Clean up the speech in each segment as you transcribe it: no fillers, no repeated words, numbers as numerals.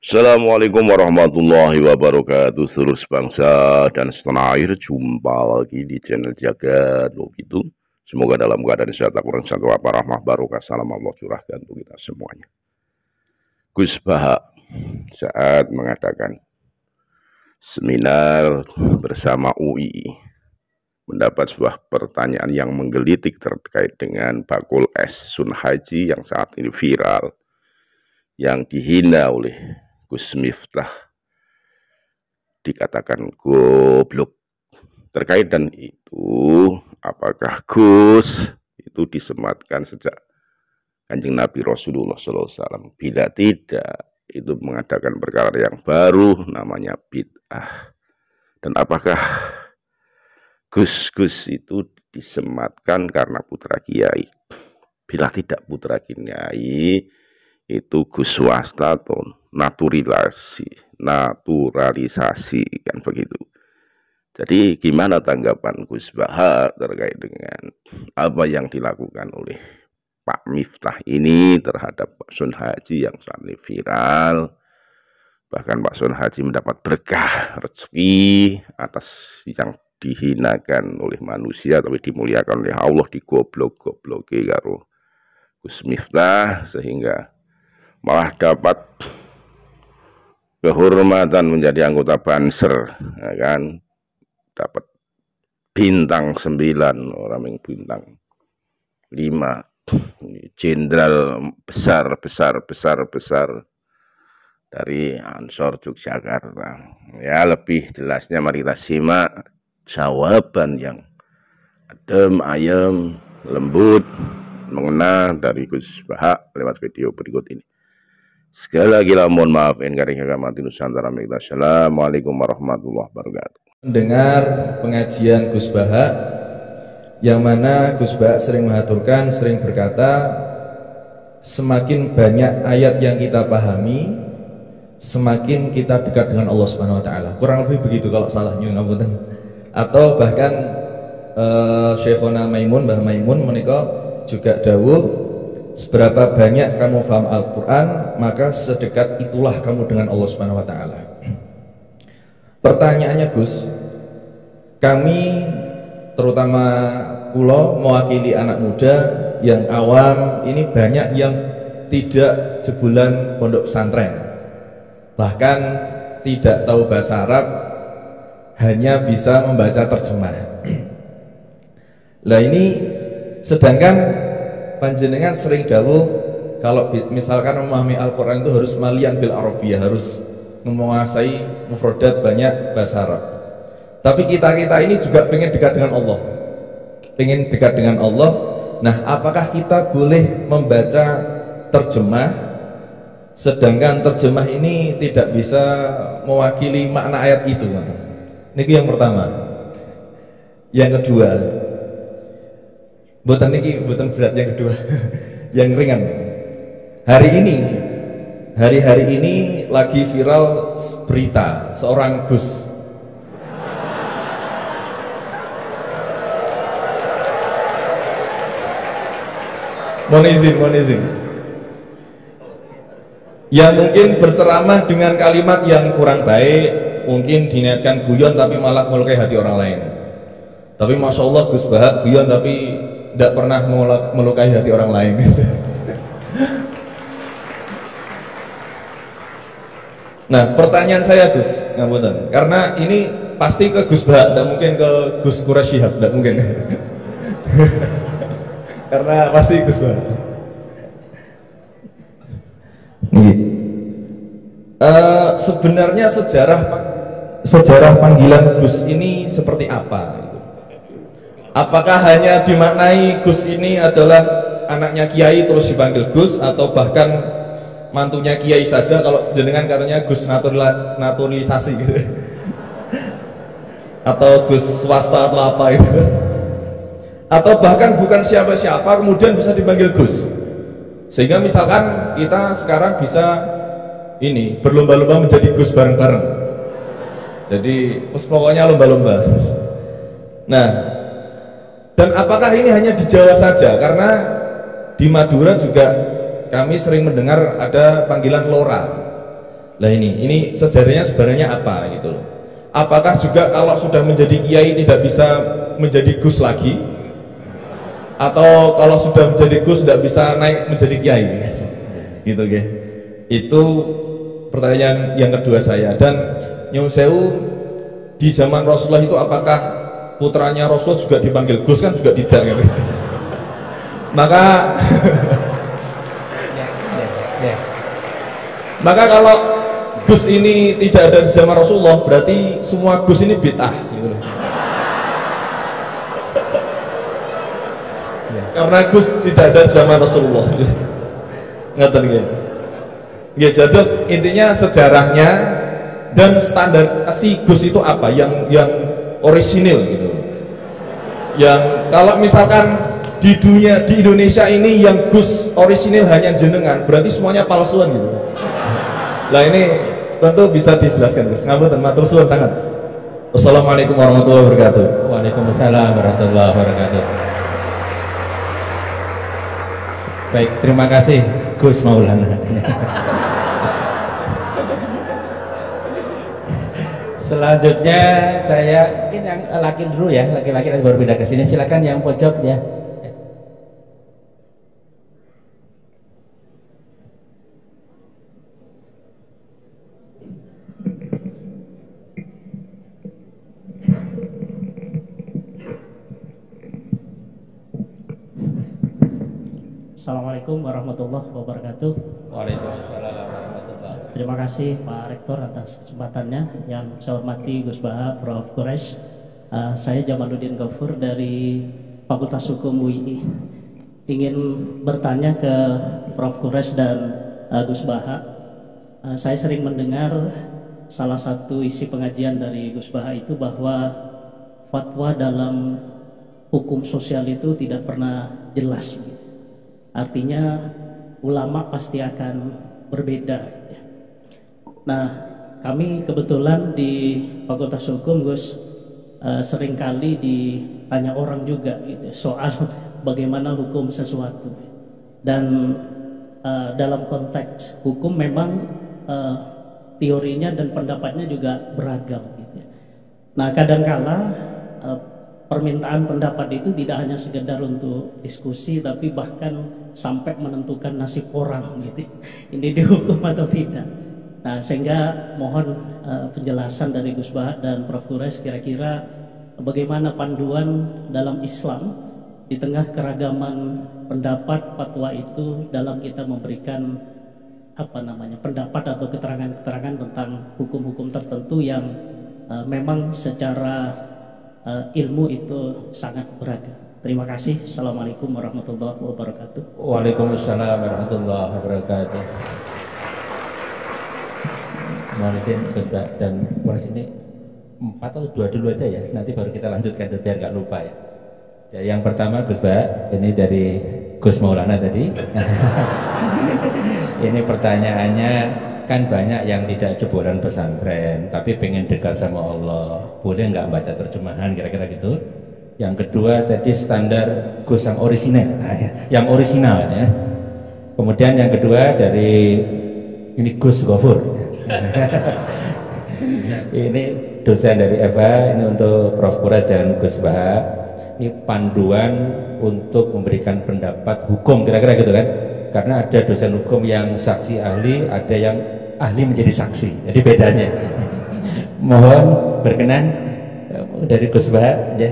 Assalamualaikum warahmatullahi wabarakatuh. Seluruh bangsa dan setanah air, jumpa lagi di channel Jagat Begitu. Semoga dalam keadaan sehat, kurang satu apa rahmah barokah salam Allah curahkan untuk kita semuanya. Gus Baha saat mengadakan seminar bersama UI mendapat sebuah pertanyaan yang menggelitik terkait dengan bakul es Sun Haji yang saat ini viral, yang dihina oleh Gus Miftah, dikatakan goblok. Terkait dan itu, apakah Gus itu disematkan sejak Kanjeng Nabi Rasulullah SAW? Bila tidak, itu mengadakan perkara yang baru, namanya bid'ah. Dan apakah Gus itu disematkan karena putra kiai? Bila tidak putra kiai, itu Gus swasta atau naturalisasi kan begitu. Jadi gimana tanggapan Gus Baha terkait dengan apa yang dilakukan oleh Pak Miftah ini terhadap Pak Sun Haji yang saat ini viral? Bahkan Pak Sun Haji mendapat berkah rezeki atas yang dihinakan oleh manusia tapi dimuliakan oleh Allah, digoblok-gobloki karo Gus Miftah, sehingga malah dapat kehormatan menjadi anggota Banser, ya kan? Dapat bintang 9, orang yang bintang 5, jenderal besar dari Ansor Yogyakarta. Ya, lebih jelasnya mari kita simak jawaban yang adem ayem lembut mengena dari Gus Baha lewat video berikut ini. Sekali lagi mohon maaf engkari kagamatin Nusantara. Assalamualaikum warahmatullahi wabarakatuh. Mendengar pengajian Gus Baha, yang mana Gus Baha sering mengaturkan, sering berkata, semakin banyak ayat yang kita pahami, semakin kita dekat dengan Allah Subhanahu Wa Taala. Kurang lebih begitu kalau salahnya ngapunten. Atau bahkan Syekhona Maimun, Mbah Maimun menika juga dawuh, seberapa banyak kamu faham Al-Quran, maka sedekat itulah kamu dengan Allah Subhanahu Wa Taala. Pertanyaannya Gus, kami terutama pulau mewakili anak muda yang awam ini banyak yang tidak jebulan pondok pesantren, bahkan tidak tahu bahasa Arab, hanya bisa membaca terjemah. Lah ini sedangkan panjenengan sering dawuh kalau misalkan memahami Al-Quran itu harus malian bil Arabiyah, harus menguasai mufradat banyak bahasa Arab. Tapi kita ini juga pengen dekat dengan Allah, pengen dekat dengan Allah. Nah, apakah kita boleh membaca terjemah sedangkan terjemah ini tidak bisa mewakili makna ayat itu? Ini yang pertama. Yang kedua, buatan berat yang kedua yang ringan. Hari-hari ini lagi viral berita seorang Gus mohon izin yang mungkin berceramah dengan kalimat yang kurang baik, mungkin diniatkan guyon tapi malah melukai hati orang lain. Tapi Masya Allah Gus Baha guyon tapi tidak pernah melukai hati orang lain. Nah, pertanyaan saya Gus, ngapunten, karena ini pasti ke Gus Baha, tidak mungkin ke Gus Quraisy Shihab, tidak mungkin. Karena pasti Gus Baha. Sebenarnya sejarah panggilan Gus ini seperti apa? Apakah hanya dimaknai Gus ini adalah anaknya Kiai terus dipanggil Gus, atau bahkan mantunya Kiai saja kalau jenengan katanya Gus naturalisasi gitu, atau Gus swasta atau apa itu, atau bahkan bukan siapa-siapa kemudian bisa dipanggil Gus, sehingga misalkan kita sekarang bisa ini berlomba-lomba menjadi Gus bareng-bareng, jadi pokoknya lomba-lomba. Nah, dan apakah ini hanya di Jawa saja? Karena di Madura juga kami sering mendengar ada panggilan Lora. Lah ini sejarahnya sebenarnya apa gitu loh. Apakah juga kalau sudah menjadi kiai tidak bisa menjadi gus lagi? Atau kalau sudah menjadi gus tidak bisa naik menjadi kiai? Gitu ya. Itu pertanyaan yang kedua saya. Dan Nyun Sewu, di zaman Rasulullah itu apakah putranya Rasulullah juga dipanggil gus? Kan juga tidak kan? Maka maka kalau gus ini tidak ada di zaman Rasulullah, berarti semua gus ini bid'ah gitu. Karena gus tidak ada di zaman Rasulullah. Ngerti nggih? Nggih, jadi intinya sejarahnya dan standarisasi gus itu apa yang orisinil gitu. Yang kalau misalkan di dunia, di Indonesia ini yang gus orisinil hanya jenengan, berarti semuanya palsuan gitu. Lah ini tentu bisa dijelaskan Gus. Ngapunten, matur suwun sangat. Wassalamualaikum warahmatullahi wabarakatuh. Waalaikumsalam warahmatullahi wabarakatuh. Baik, terima kasih Gus Maulana. Selanjutnya saya mungkin yang laki dulu ya, laki-laki baru pindah ke sini. Silakan yang pojok ya. Assalamualaikum warahmatullahi wabarakatuh. Waalaikumsalam warahmatullahi. Terima kasih Pak Rektor atas kesempatannya. Yang saya hormati Gus Baha, Prof. Quraisy. Saya Jamaluddin Ghaffur dari Fakultas Hukum UII. Ingin bertanya ke Prof. Quraisy dan Gus Baha. Saya sering mendengar salah satu isi pengajian dari Gus Baha itu bahwa fatwa dalam hukum sosial itu tidak pernah jelas. Artinya ulama pasti akan berbeda. Nah, kami kebetulan di Fakultas Hukum Gus seringkali ditanya orang juga gitu, soal bagaimana hukum sesuatu. Dan dalam konteks hukum memang teorinya dan pendapatnya juga beragam gitu. Nah, kadangkala permintaan pendapat itu tidak hanya sekedar untuk diskusi, tapi bahkan sampai menentukan nasib orang gitu. Ini dihukum atau tidak. Nah, sehingga mohon penjelasan dari Gus Baha dan Prof. Quraisy kira-kira bagaimana panduan dalam Islam di tengah keragaman pendapat fatwa itu dalam kita memberikan pendapat atau keterangan-keterangan tentang hukum-hukum tertentu yang memang secara ilmu itu sangat beragam. Terima kasih. Assalamualaikum warahmatullahi wabarakatuh. Waalaikumsalam warahmatullahi wabarakatuh. Mohon izin Gus dan Mas, ini 4 atau 2 dulu aja ya. Nanti baru kita lanjutkan biar nggak lupa ya. Ya, yang pertama Gus Ba, ini dari Gus Maulana tadi. Ini pertanyaannya, kan banyak yang tidak jebolan pesantren tapi pengen dekat sama Allah, boleh nggak baca terjemahan kira-kira gitu. Yang kedua tadi standar Gus yang orisinal, yang orisinal ya. Kemudian yang kedua dari ini Gus Ghafur. Ini dosen dari Eva, ini untuk Prof. Quraisy dan Gus Baha. Ini panduan untuk memberikan pendapat hukum kira-kira gitu kan. Karena ada dosen hukum yang saksi ahli, ada yang ahli menjadi saksi, jadi bedanya. Mohon berkenan dari Gus Baha ya.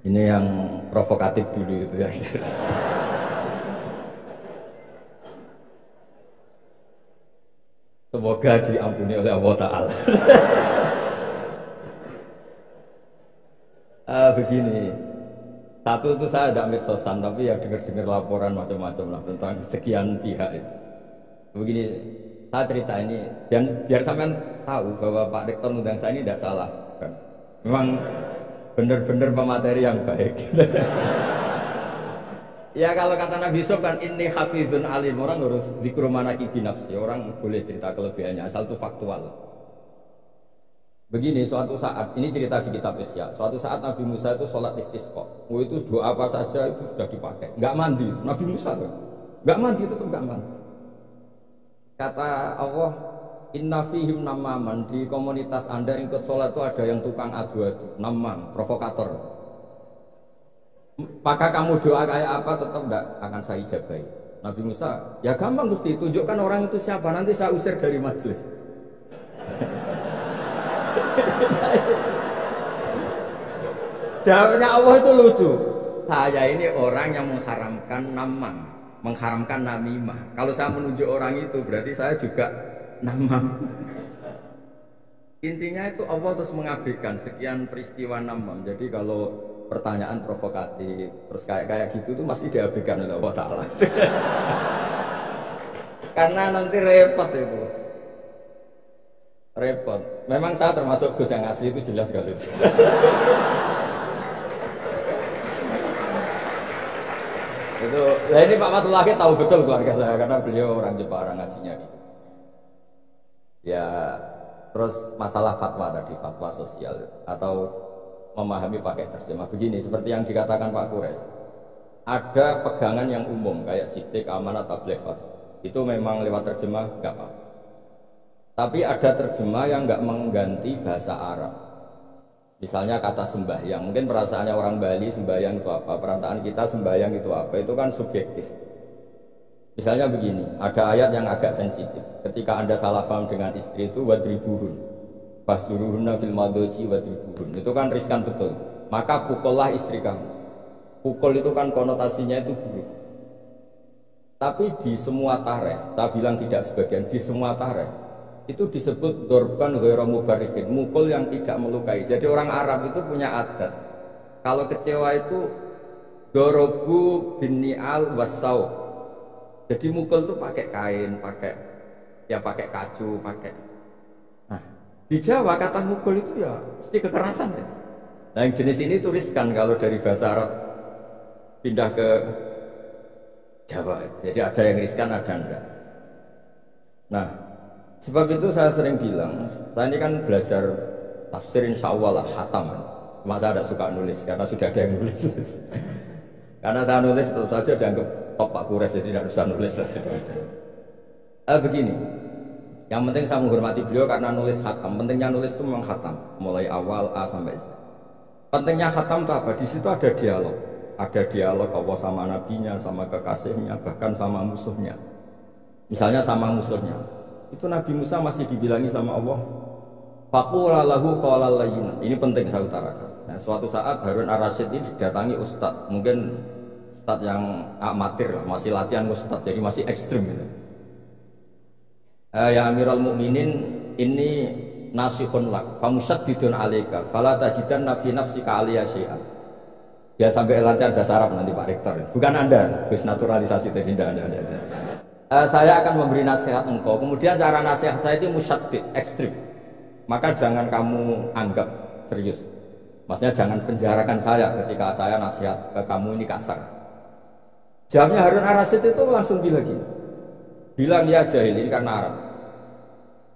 Ini yang provokatif dulu itu ya. Semoga diampuni oleh Allah Ta'ala. Begini, satu itu saya tidak medsosan, tapi ya dengar-dengar laporan macam-macam lah tentang sekian pihak itu. Begini, saya cerita ini biar sampean tahu bahwa Pak Rektor undang saya ini tidak salah kan? Memang benar-benar pemateri yang baik. Ya kalau kata Nabi Yusuf kan ini hafizun alim, orang harus dikurumana binafs, ya orang boleh cerita kelebihannya asal itu faktual. Begini, suatu saat, ini cerita di kitab Ihya, suatu saat Nabi Musa itu sholat istisqa. Itu doa apa saja itu sudah dipakai, nggak mandi. Nabi Musa nggak mandi, tetap nggak mandi. Kata Allah, inna fihim namaman, di komunitas Anda ikut sholat itu ada yang tukang adu-adu, namam, provokator. Maka kamu doa kayak apa tetap tidak akan saya ijabahi. Nabi Musa, ya gampang Gusti, tunjukkan orang itu siapa, nanti saya usir dari majelis. Jawabnya Allah itu lucu. Saya ini orang yang mengharamkan namam, mengharamkan namimah. Kalau saya menunjuk orang itu berarti saya juga namam. Intinya itu Allah terus mengabaikan sekian peristiwa namam. Jadi kalau pertanyaan provokatif terus kayak gitu tuh masih diabaikan oleh Allah Ta'ala. Karena nanti repot itu. Repot. Memang saya termasuk Gus yang asli itu jelas sekali. Itu, nah ini Pak Matullah tahu betul keluarga saya karena beliau orang Jepara ngajinya. Ya, terus masalah fatwa tadi, fatwa sosial atau memahami pakai terjemah begini seperti yang dikatakan Pak Kures. Ada pegangan yang umum kayak sidik, amanat, tabligh, fatwa. Itu memang lewat terjemah nggak apa-apa. Tapi ada terjemah yang nggak mengganti bahasa Arab. Misalnya kata sembahyang, mungkin perasaannya orang Bali sembahyang itu apa, perasaan kita sembahyang itu apa, itu kan subjektif. Misalnya begini, ada ayat yang agak sensitif. Ketika Anda salah paham dengan istri itu wadribuhun, fahjuruhunna fil madoji wadribuhun, itu kan riskan betul. Maka pukullah istri kamu. Pukul itu kan konotasinya itu buruk. Tapi di semua tareh, saya bilang tidak sebagian, di semua tareh itu disebut dorban ghairu mubarrihin, mukul yang tidak melukai. Jadi orang Arab itu punya adat, kalau kecewa itu dorobu bini'al wasau. Jadi mukul itu pakai kain, pakai kacu, pakai. Nah, di Jawa kata mukul itu ya mesti kekerasan ya. Nah, yang jenis ini tuliskan kalau dari bahasa Arab pindah ke Jawa. Jadi ada yang riskan, ada enggak. Nah, sebab itu saya sering bilang, saya ini kan belajar tafsir insya Allah lah, khatam. Cuma saya tidak suka nulis, karena sudah ada yang nulis. Karena saya nulis tentu saja dianggap top Pak Kures, jadi tidak usah nulis, sudah ada. Begini, yang penting saya menghormati beliau karena nulis khatam. Pentingnya nulis itu memang khatam, mulai awal A sampai Z. Pentingnya khatam itu apa? Di situ ada dialog. Ada dialog Allah sama nabinya, sama kekasihnya, bahkan sama musuhnya. Misalnya sama musuhnya. Itu Nabi Musa masih dibilangi sama Allah, faqula lahu qawlan layyinan. Ini penting saya utarakan. Nah, suatu saat Harun Ar-Rasyid ini didatangi ustadz, mungkin ustadz yang amatir lah, masih latihan ustadz, jadi masih ekstrim gitu. Ya Amirul Mukminin, ini nasihun lak, famusyaddidun alaika, fala tajidanna fi nafsika aliyya syai'an. Ya sampai latihan bahasa Arab nanti Pak Rektor. Bukan Anda, Gus naturalisasi tadi Anda. Saya akan memberi nasihat engkau, kemudian cara nasihat saya itu musyaddid, ekstrim. Maka jangan kamu anggap serius. Maksudnya jangan penjarakan saya ketika saya nasihat ke kamu ini kasar. Jawabnya Harun Ar-Rasyid itu langsung bilang gini, bilang ya jahil, ini karena Arab.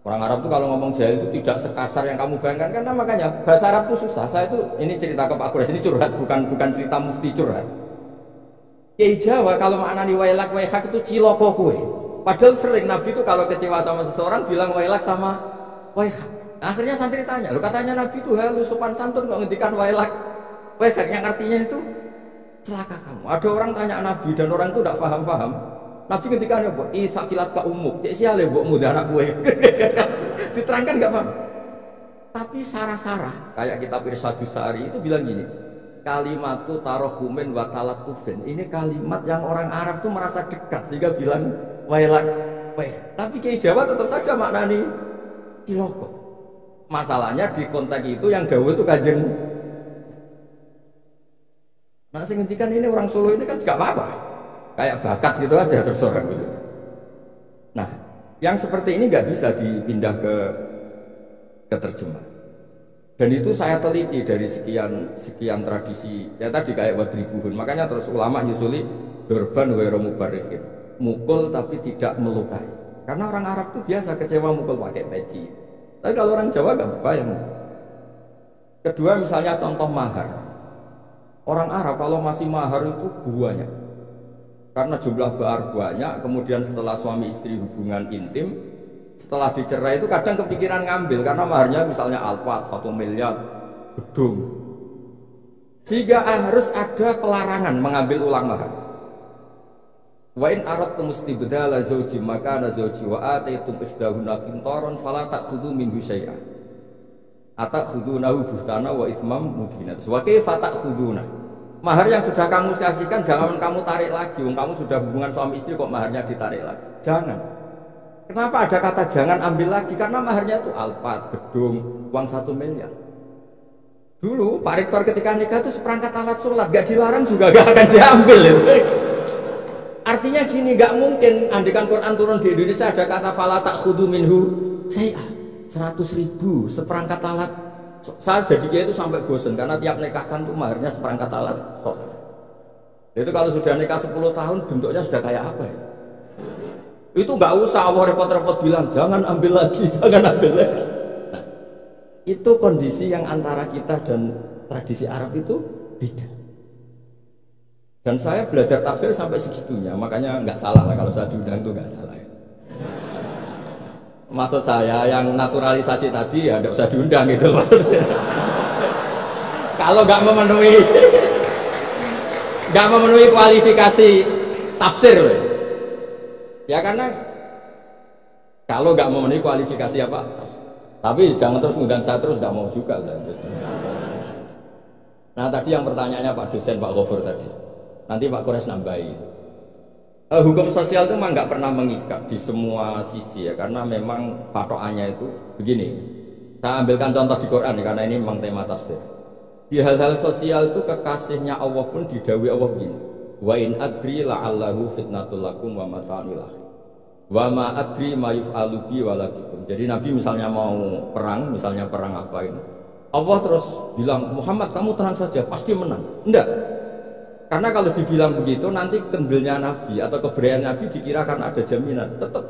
Orang Arab itu kalau ngomong jahil itu tidak sekasar yang kamu bayangkan, karena makanya bahasa Arab itu susah. Saya itu ini cerita ke Pak Kures, ini curhat, bukan cerita mufti curhat. Kiai Jawa kalau maknani wailak waihak itu ciloko kue. Padahal sering Nabi itu kalau kecewa sama seseorang bilang wailak sama waihak. Akhirnya santri tanya, lo katanya Nabi itu halus sopan santun kok ngendikan wailak waihak, yang artinya itu celaka kamu. Ada orang tanya Nabi dan orang itu tidak paham. Nabi ngendikan apa? Sakilat ka umuk. Cek siale mbokmu anak kue. Diterangkan enggak paham. Tapi sarah-sarah kayak kitab Irsyadus Sari itu bilang gini, kalimatu tarohumin wa talatufin. Ini kalimat yang orang Arab tuh merasa dekat sehingga bilang wailak waih. Tapi Kiai Jawa tetap saja maknani ciloko. Masalahnya di konteks itu yang dawuh itu Kanjeng. Nah, sing ngendikan ini orang Solo ini kan enggak apa-apa. Kayak bakat gitu aja terus orang gitu. Nah, yang seperti ini nggak bisa dipindah ke terjemah. Dan itu saya teliti dari sekian tradisi. Ya tadi kayak wadribuhun. Makanya terus ulama nyusuli dorban ghairu mubarrihin. Mukul tapi tidak melukai. Karena orang Arab itu biasa kecewa mukul pakai peci. Tapi kalau orang Jawa nggak berbayang. Kedua misalnya contoh mahar. Orang Arab kalau masih mahar itu banyak. karena jumlah bahar banyak, kemudian setelah suami istri hubungan intim, setelah dicerai itu kadang kepikiran ngambil karena maharnya misalnya Alphard 1 miliar gedung, sehingga harus ada pelarangan mengambil ulang mahar. Wa in aradtum istibdala zawji makana zawji wa ataitum isdahunna qintaran fala ta'khudhu minhu syai'an atakhudunahu buhtana wa itsmam mubina. Wa kaifa ta'khuduna? Mahar yang sudah kamu kasihkan jangan kamu tarik lagi. Wong kamu sudah hubungan suami istri kok maharnya ditarik lagi. Jangan. Kenapa ada kata jangan ambil lagi? Karena maharnya itu Alphard, gedung, uang 1 miliar. Dulu Pak Rektor ketika nikah itu seperangkat alat sholat, gak dilarang juga gak akan diambil itu. Artinya gini, gak mungkin andikan Quran turun di Indonesia ada kata fala ta'khudhu minhu syai'ah 100.000 seperangkat alat. Saya jadi kiai itu sampai bosen karena tiap nikahkan tuh maharnya seperangkat alat. Itu kalau sudah nikah 10 tahun bentuknya sudah kayak apa ya? Itu nggak usah Allah repot-repot bilang jangan ambil lagi, jangan ambil lagi. Nah, itu kondisi yang antara kita dan tradisi Arab itu beda. Dan saya belajar tafsir sampai segitunya, makanya nggak salah lah kalau saya diundang itu nggak salah. Maksud saya yang naturalisasi tadi ya nggak usah diundang gitu maksudnya. Kalau nggak memenuhi kualifikasi tafsir loh. Ya karena kalau nggak memenuhi kualifikasi apa, tapi jangan terus ngundang saya terus, nggak mau juga saya. Nah tadi yang pertanyaannya Pak dosen Pak Ghafur tadi, nanti Pak Quraisy nambahi. Hukum sosial itu memang nggak pernah mengikat di semua sisi ya, karena memang patokannya itu begini. Saya ambilkan contoh di Quran ya, karena ini memang tema tafsir. Di hal-hal sosial itu kekasihnya Allah pun didhawuhi Allah begini. Wa in adri la'allahu fitnatul lakum wa mata'ul akhir. Wa ma adri ma yuf'alu bi wala bikum. Jadi Nabi misalnya mau perang, misalnya perang apa ini, Allah terus bilang, Muhammad kamu tenang saja, pasti menang. Enggak. Karena kalau dibilang begitu nanti kendilnya Nabi atau keberanian Nabi dikira karena ada jaminan tetap.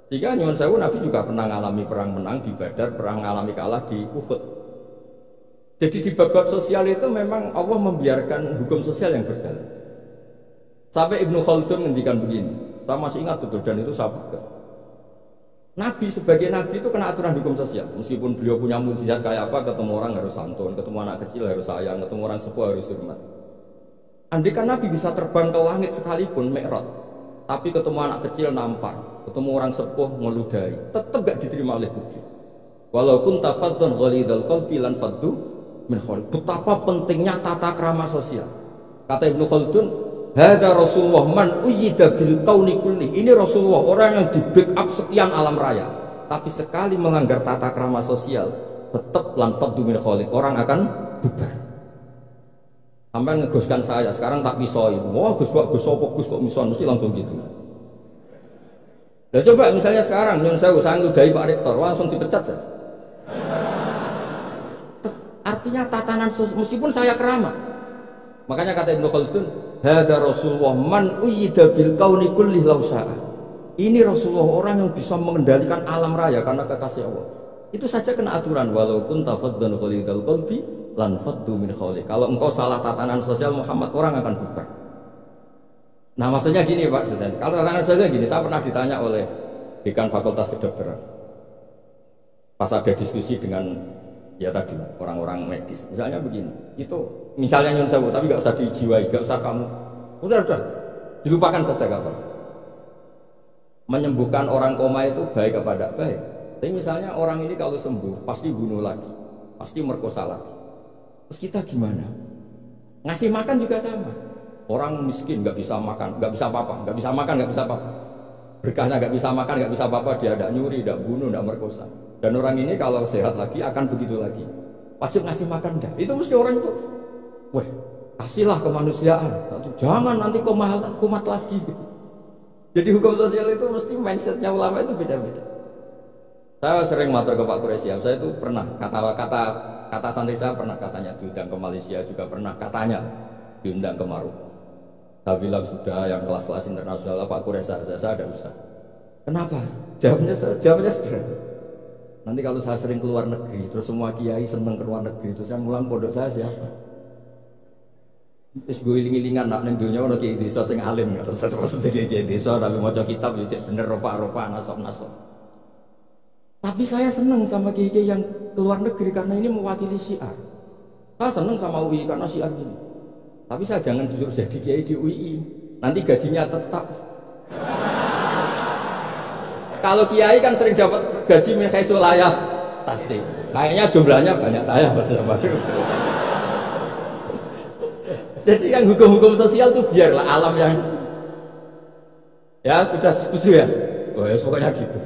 Jika nyuwun sewu Nabi juga pernah mengalami perang menang di Badar, pernah mengalami kalah di Uhud. Jadi di bab-bab sosial itu memang Allah membiarkan hukum sosial yang berjalan. Sampai Ibnu Khaldun ngendikan begini, saya masih ingat betul dan itu saya pegang. Nabi sebagai Nabi itu kena aturan hukum sosial. Meskipun beliau punya mukjizat kayak apa, ketemu orang harus santun, ketemu anak kecil harus sayang, ketemu orang sepuh harus hormat. Andaikan Nabi bisa terbang ke langit sekalipun Mi'raj, tapi ketemu anak kecil nampar, ketemu orang sepuh meludahi, tetap gak diterima oleh publik. Walaupun tafaddan ghalidal qalbi lan faddu min khawli. Betapa pentingnya tata krama sosial. Kata Ibnu Khaldun, hada Rasulullah man uyyida bil kauni kulli. Ini Rasulullah, orang yang di backup sekian alam raya, tapi sekali melanggar tata krama sosial, tetap lan faddu min khawli, orang akan bubar. Sampai ngegoskan saya, sekarang tak pisoi. Wah Gus kok mison, mesti langsung gitu. Ya coba misalnya sekarang nyun saya ngudahi Pak Rektor, langsung dipecat ya. Artinya tatanan meskipun saya keramat. Makanya kata Ibnu Khaldun, hada Rasulullah man uyyida bil kauni kulli law syaa. Ini Rasulullah, orang yang bisa mengendalikan alam raya karena kekasih Allah. Itu saja kena aturan, walaupun tafaddan ghalidal qalbi lan faddu min khawli. Kalau engkau salah tatanan sosial Muhammad, orang akan bubar. Nah maksudnya gini Pak dosen, kalau tatanan sosial gini, saya pernah ditanya oleh dekan Fakultas Kedokteran pas ada diskusi dengan ya tadi orang-orang medis, misalnya begini, itu misalnya nyun sewu, tapi gak usah dijiwai, gak usah kamu udah dilupakan saja kapan. Menyembuhkan orang koma itu baik apa tidak baik, tapi misalnya orang ini kalau sembuh pasti bunuh lagi, pasti merkosa lagi. Terus kita gimana? Ngasih makan juga sama. Orang miskin nggak bisa makan, nggak bisa apa-apa, nggak bisa makan, nggak bisa apa-apa. Berkahnya nggak bisa makan, nggak bisa apa-apa, dia tidak nyuri, tidak bunuh, tidak merkosa. Dan orang ini kalau sehat lagi akan begitu lagi. Wajib ngasih makan dah. Itu mesti orang itu, weh, kasihlah kemanusiaan. Jangan nanti kumat lagi. Jadi hukum sosial itu mesti mindsetnya ulama itu beda-beda. Saya sering matur ke Pak Quraisy, saya itu pernah kata santri saya pernah katanya diundang ke Malaysia, juga pernah katanya diundang ke Maroko. Saya bilang sudah yang kelas-kelas internasional Pak Quraisy saya ada usah. Kenapa? Jawabnya sederhana. Nanti kalau saya sering keluar negeri, terus semua kiai seneng keluar negeri, terus yang mulang pondok saya siapa? Wis gue iling-ilingan nak ning donya ono kiai desa sing alim terus maksudnya kiai desa tapi maca kitab yo cek bener rofa-rofa nasab-nasab. Tapi saya senang sama kiai yang keluar negeri karena ini mewakili syiar. Saya senang sama UI karena syiar gini. Tapi saya jangan jujur jadi kiai di UI. Nanti gajinya tetap. Kalau kiai kan sering dapat gaji min khaisul layah tasik. Kayaknya jumlahnya banyak saya Mas. Jadi yang hukum-hukum sosial tuh biarlah alam yang ya sudah setuju ya. Oh ya pokoknya gitu.